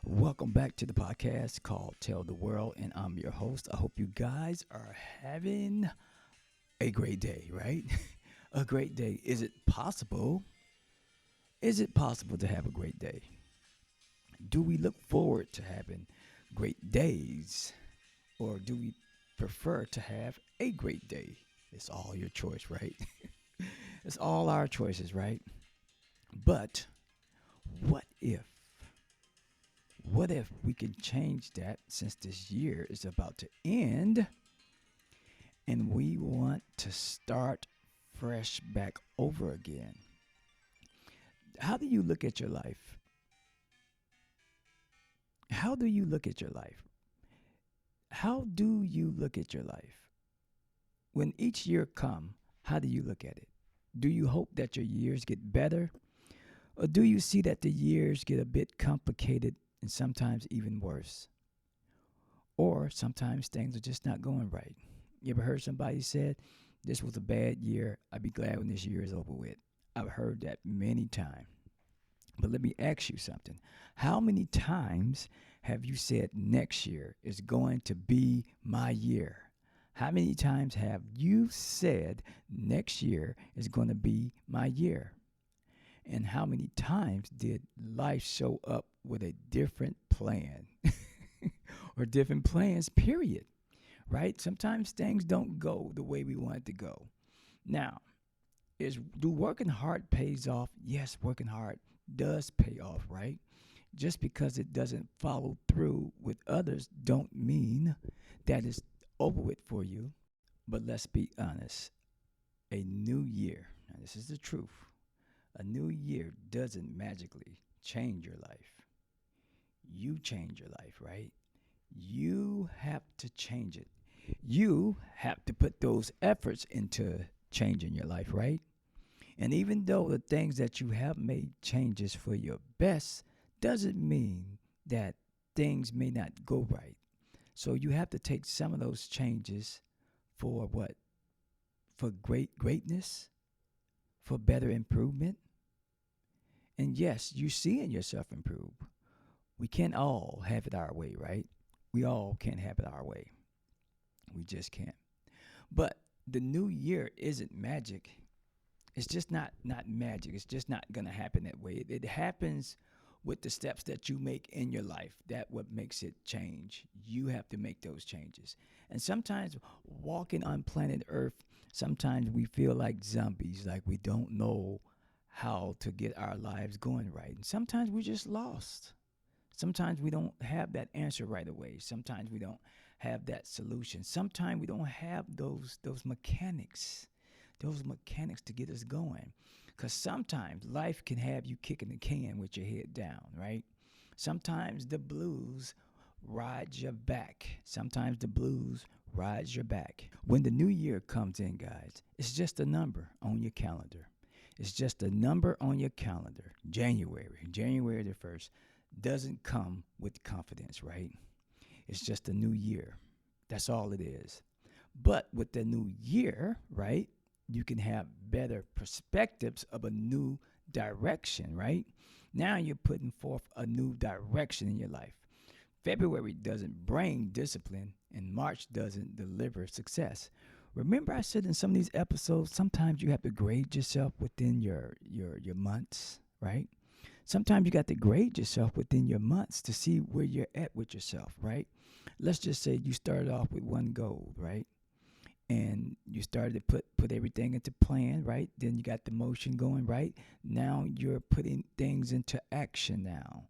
Welcome back to the podcast called Tell the World, and I'm your host. I hope you guys are having a great day, right? A great day. Is it possible? Is it possible to have a great day? Do we look forward to having great days, or do we prefer to have a great day? It's all your choice, right? It's all our choices, right? But what if what if we can change that since this year is about to end and we want to start fresh back over again? How do you look at your life? How do you look at your life? How do you look at your life? When each year come, how do you look at it? Do you hope that your years get better? Or do you see that the years get a bit complicated and sometimes even worse? Or sometimes things are just not going right. You ever heard somebody said, this was a bad year. I'd be glad when this year is over with. I've heard that many times. But let me ask you something. How many times have you said next year is going to be my year? How many times have you said next year is going to be my year? And how many times did life show up with a different plan or different plans, period? Right? Sometimes things don't go the way we want it to go. Now, do working hard pays off? Yes, working hard does pay off, right? Just because it doesn't follow through with others don't mean that it's over with for you. But let's be honest. A new year, now this is the truth. A new year doesn't magically change your life. You change your life, right? You have to change it. You have to put those efforts into changing your life, right? And even though the things that you have made changes for your best, doesn't mean that things may not go right. So you have to take some of those changes for what? For greatness, for better improvement. And yes, you seeing yourself improve. We can't all have it our way, right? We all can't have it our way. We just can't. But the new year isn't magic. It's just not magic. It's just not gonna happen that way. It happens with the steps that you make in your life. That what makes it change. You have to make those changes. And sometimes walking on planet Earth, sometimes we feel like zombies, like we don't know how to get our lives going right. And sometimes we're just lost. Sometimes we don't have that answer right away. Sometimes we don't have that solution. Sometimes we don't have those mechanics to get us going. Because sometimes life can have you kicking the can with your head down, right? Sometimes the blues rides your back. Sometimes the blues rides your back. When the new year comes in, guys, it's just a number on your calendar. It's just a number on your calendar. January the 1st doesn't come with confidence, right? It's just a new year. That's all it is. But with the new year, right, you can have better perspectives of a new direction, right? Now you're putting forth a new direction in your life. February doesn't bring discipline, and March doesn't deliver success. Remember, I said in some of these episodes, sometimes you have to grade yourself within your months, right? Sometimes you got to grade yourself within your months to see where you're at with yourself, right? Let's just say you started off with one goal, right? And you started to put everything into plan, right? Then you got the motion going, right? Now you're putting things into action now.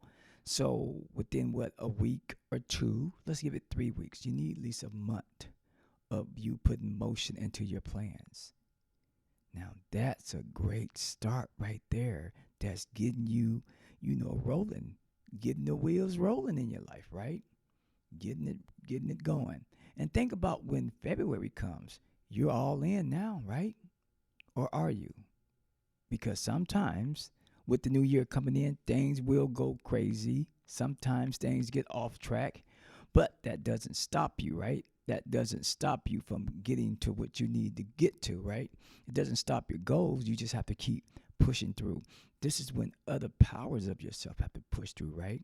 So within what, a week or two, let's give it 3 weeks. You need at least a month of you putting motion into your plans. Now that's a great start right there. That's getting you, rolling, getting the wheels rolling in your life, right? Getting it going. And think about when February comes. You're all in now, right? Or are you? Because sometimes with the new year coming in, things will go crazy. Sometimes things get off track, but that doesn't stop you, right? That doesn't stop you from getting to what you need to get to, right? It doesn't stop your goals. You just have to keep pushing through. This is when other powers of yourself have to push through, right?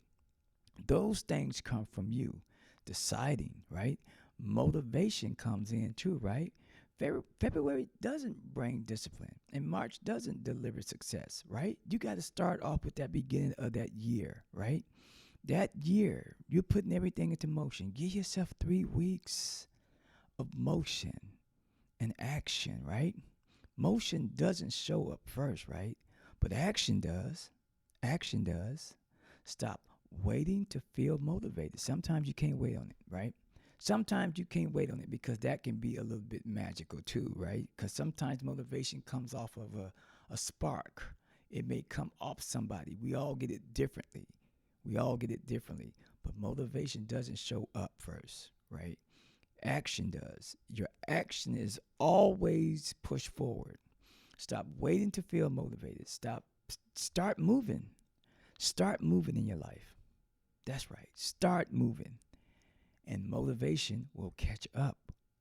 Those things come from you deciding, right? Motivation comes in too, right? February doesn't bring discipline, and March doesn't deliver success, right? You got to start off with that beginning of that year, right? That year, you're putting everything into motion. Give yourself 3 weeks of motion and action, right? Motion doesn't show up first, right? But action does. Action does. Stop waiting to feel motivated. Sometimes you can't wait on it, right? Sometimes you can't wait on it because that can be a little bit magical too, right? Because sometimes motivation comes off of a spark. It may come off somebody. We all get it differently. We all get it differently. But motivation doesn't show up first, right? Action does. Your action is always push forward. Stop waiting to feel motivated. Start moving. Start moving in your life. That's right. Start moving. And motivation will catch up.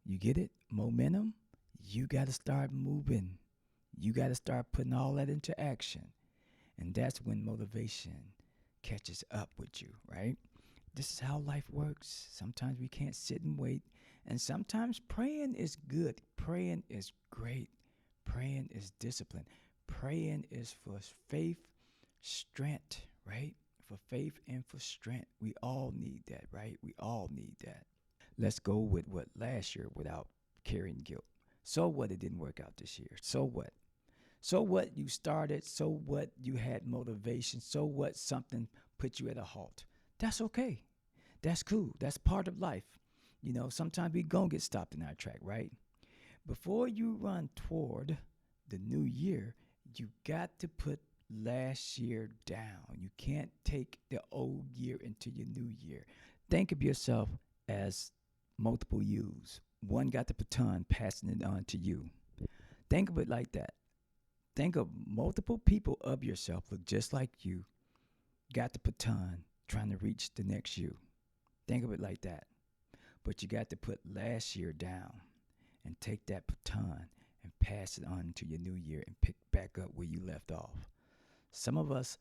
You get it? Momentum. You got to start moving. You got to start putting all that into action. And that's when motivation catches up with you, right? This is how life works. Sometimes we can't sit and wait. And sometimes praying is good. Praying is great. Praying is discipline. Praying is for faith, strength, right? For faith and for strength. We all need that, right? We all need that. Let's go with what last year without carrying guilt. So what it didn't work out this year? So what? So what you started? So what you had motivation? So what something put you at a halt? That's okay. That's cool. That's part of life. You know, sometimes we gonna get stopped in our track, right? Before you run toward the new year, you got to put last year down. You can't take the old year into your new year. Think of yourself as multiple yous. One got the baton, passing it on to you. Think of it like that. Think of multiple people of yourself look just like you, got the baton, trying to reach the next you. Think of it like that. But you got to put last year down and take that baton and pass it on to your new year and pick back up where you left off. Some of us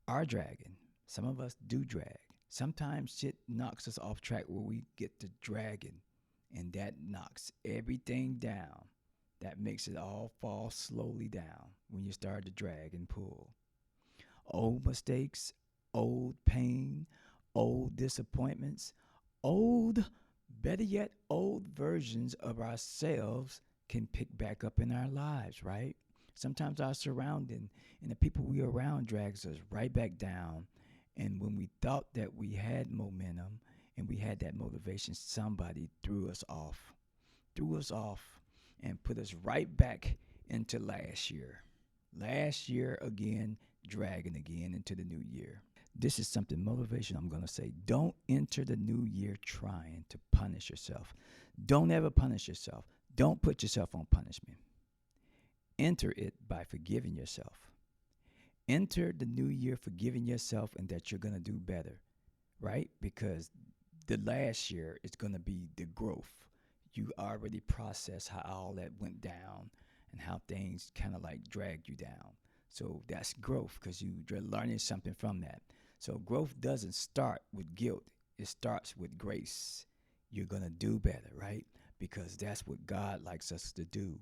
are dragging. Some of us do drag. Sometimes shit knocks us off track where we get to dragging, and that knocks everything down. That makes it all fall slowly down when you start to drag and pull. Old mistakes, old pain, old disappointments, old, better yet, old versions of ourselves can pick back up in our lives, right? Sometimes our surrounding and the people we are around drags us right back down. And when we thought that we had momentum and we had that motivation, somebody threw us off and put us right back into last year. Last year again, dragging again into the new year. This is something motivation I'm going to say. Don't enter the new year trying to punish yourself. Don't ever punish yourself. Don't put yourself on punishment. Enter it by forgiving yourself. Enter the new year forgiving yourself and that you're going to do better, right? Because the last year is going to be the growth. You already processed how all that went down and how things kind of like dragged you down. So that's growth because you're learning something from that. So growth doesn't start with guilt. It starts with grace. You're going to do better, right? Because that's what God likes us to do.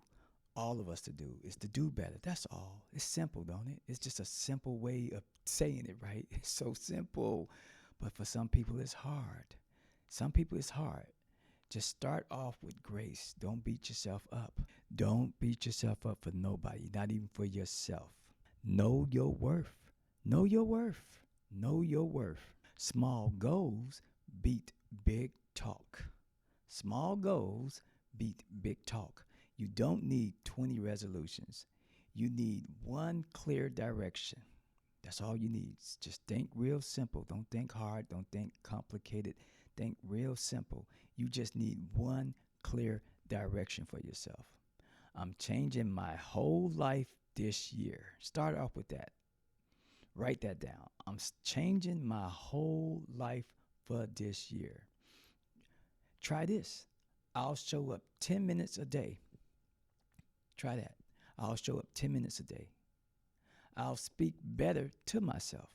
All of us to do is to do better. That's all. It's simple, don't it? It's just a simple way of saying it, right? It's so simple. But for some people, it's hard. Some people, it's hard. Just start off with grace. Don't beat yourself up. Don't beat yourself up for nobody, not even for yourself. Know your worth. Know your worth. Know your worth. Small goals beat big talk. Small goals beat big talk. You don't need 20 resolutions. You need one clear direction. That's all you need. Just think real simple. Don't think hard. Don't think complicated. Think real simple. You just need one clear direction for yourself. I'm changing my whole life this year. Start off with that. Write that down. I'm changing my whole life for this year. Try this. I'll show up 10 minutes a day. Try that. I'll show up 10 minutes a day. I'll speak better to myself.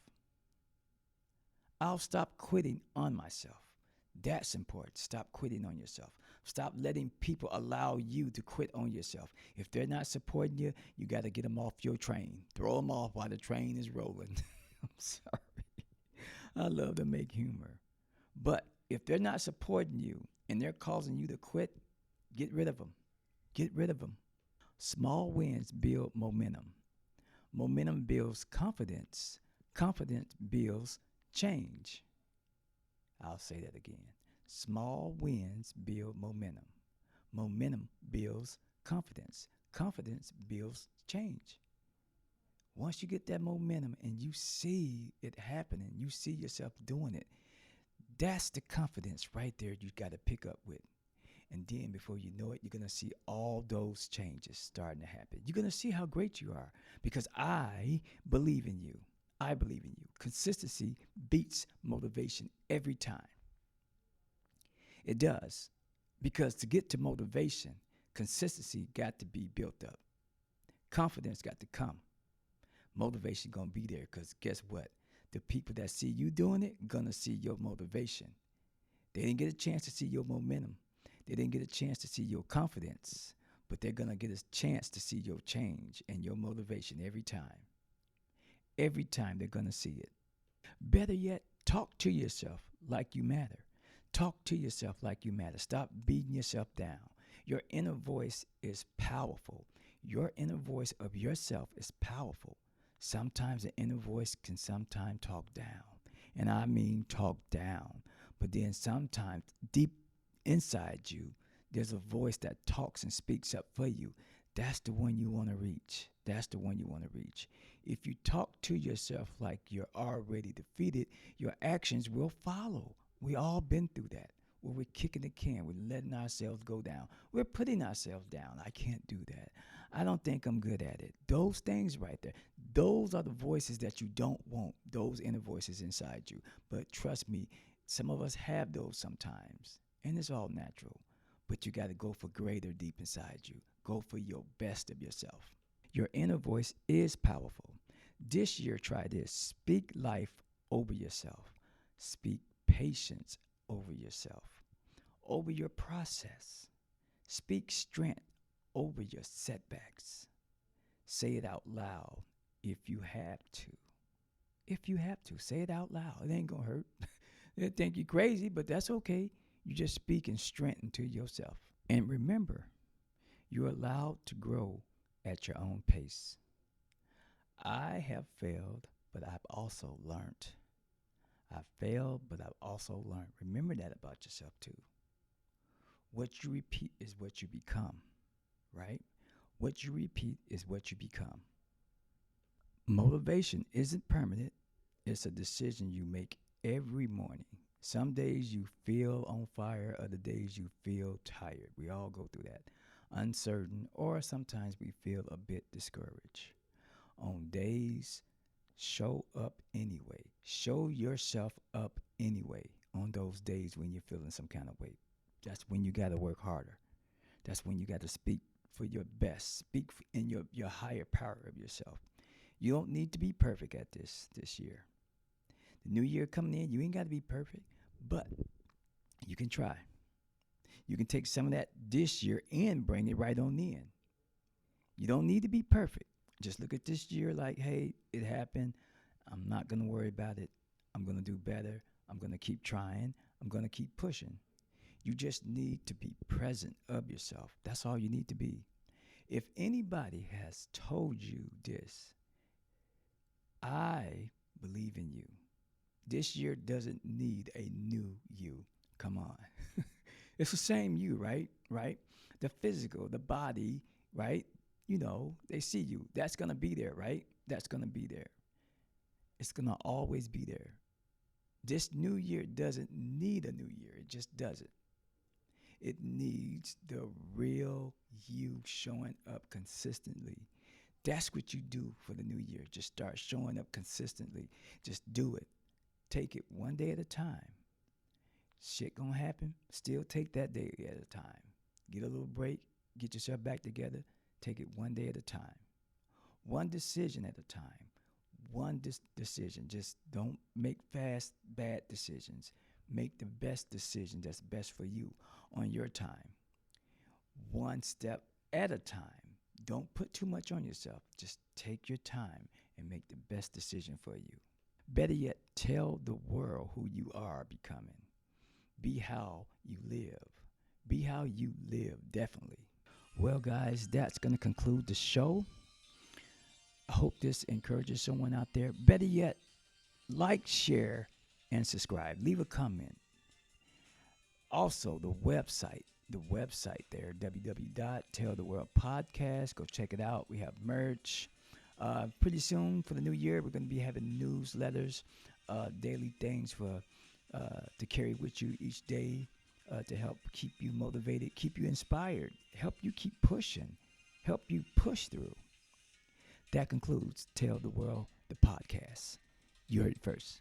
I'll stop quitting on myself. That's important. Stop quitting on yourself. Stop letting people allow you to quit on yourself. If they're not supporting you, you got to get them off your train. Throw them off while the train is rolling. I'm sorry. I love to make humor. But if they're not supporting you and they're causing you to quit, get rid of them. Get rid of them. Small wins build momentum. Momentum builds confidence. Confidence builds change. I'll say that again. Small wins build momentum. Momentum builds confidence. Confidence builds change. Once you get that momentum and you see it happening, you see yourself doing it, that's the confidence right there you got to pick up with. And then before you know it, you're going to see all those changes starting to happen. You're going to see how great you are because I believe in you. I believe in you. Consistency beats motivation every time. It does. Because to get to motivation, consistency got to be built up. Confidence got to come. Motivation gonna be there because guess what? The people that see you doing it gonna see your motivation. They didn't get a chance to see your momentum. They didn't get a chance to see your confidence, but they're gonna get a chance to see your change and your motivation every time. Every time they're gonna see it. Better yet, talk to yourself like you matter. Talk to yourself like you matter. Stop beating yourself down. Your inner voice is powerful. Your inner voice of yourself is powerful. Sometimes the inner voice can sometimes talk down. And I mean talk down. But then sometimes deep inside you, there's a voice that talks and speaks up for you. That's the one you want to reach. That's the one you want to reach. If you talk to yourself like you're already defeated, your actions will follow. We all been through that. Where we're kicking the can, we're letting ourselves go down. We're putting ourselves down. I can't do that. I don't think I'm good at it. Those things right there, those are the voices that you don't want, those inner voices inside you. But trust me, some of us have those sometimes, and it's all natural. But you got to go for greater deep inside you. Go for your best of yourself. Your inner voice is powerful. This year, try this. Speak life over yourself. Speak patience over yourself, over your process. Speak strength over your setbacks. Say it out loud if you have to. If you have to, say it out loud. It ain't gonna hurt. They think you're crazy, but that's okay. You just speaking strength into yourself. And remember, you're allowed to grow at your own pace. I have failed, but I've also learned. I failed, but I've also learned. Remember that about yourself too. What you repeat is what you become, right? What you repeat is what you become. Motivation isn't permanent, it's a decision you make every morning. Some days you feel on fire, other days you feel tired. We all go through that. Uncertain, or sometimes we feel a bit discouraged. On days, show up anyway. Show yourself up anyway on those days when you're feeling some kind of way. That's when you got to work harder. That's when you got to speak for your best. Speak in your higher power of yourself. You don't need to be perfect at this year. The new year coming in, you ain't got to be perfect, but you can try. You can take some of that this year and bring it right on in. You don't need to be perfect. Just look at this year like, hey, it happened. I'm not going to worry about it. I'm going to do better. I'm going to keep trying. I'm going to keep pushing. You just need to be present of yourself. That's all you need to be. If anybody has told you this, I believe in you. This year doesn't need a new you. Come on. It's the same you, right? Right? The physical, the body, right? You know, they see you. That's going to be there, right? That's going to be there. It's going to always be there. This new year doesn't need a new year. It just doesn't. It needs the real you showing up consistently. That's what you do for the new year. Just start showing up consistently. Just do it. Take it one day at a time. Shit gonna happen. Still take that day at a time. Get a little break. Get yourself back together. Take it one day at a time. One decision at a time. one decision. Just don't make fast, bad decisions. Make the best decision that's best for you on your time, one step at a time. Don't put too much on yourself. Just take your time and make the best decision for you. Better yet, tell the world who you are becoming. Be how you live. Be how you live, definitely. Well, guys, that's going to conclude the show. I hope this encourages someone out there. Better yet, like, share, and subscribe. Leave a comment. Also, the website there, www.telltheworldpodcast. Go check it out. We have merch. Pretty soon for the new year, we're going to be having newsletters, daily things for to carry with you each day to help keep you motivated, keep you inspired, help you keep pushing, help you push through. That concludes Tell the World, the podcast. You heard it first.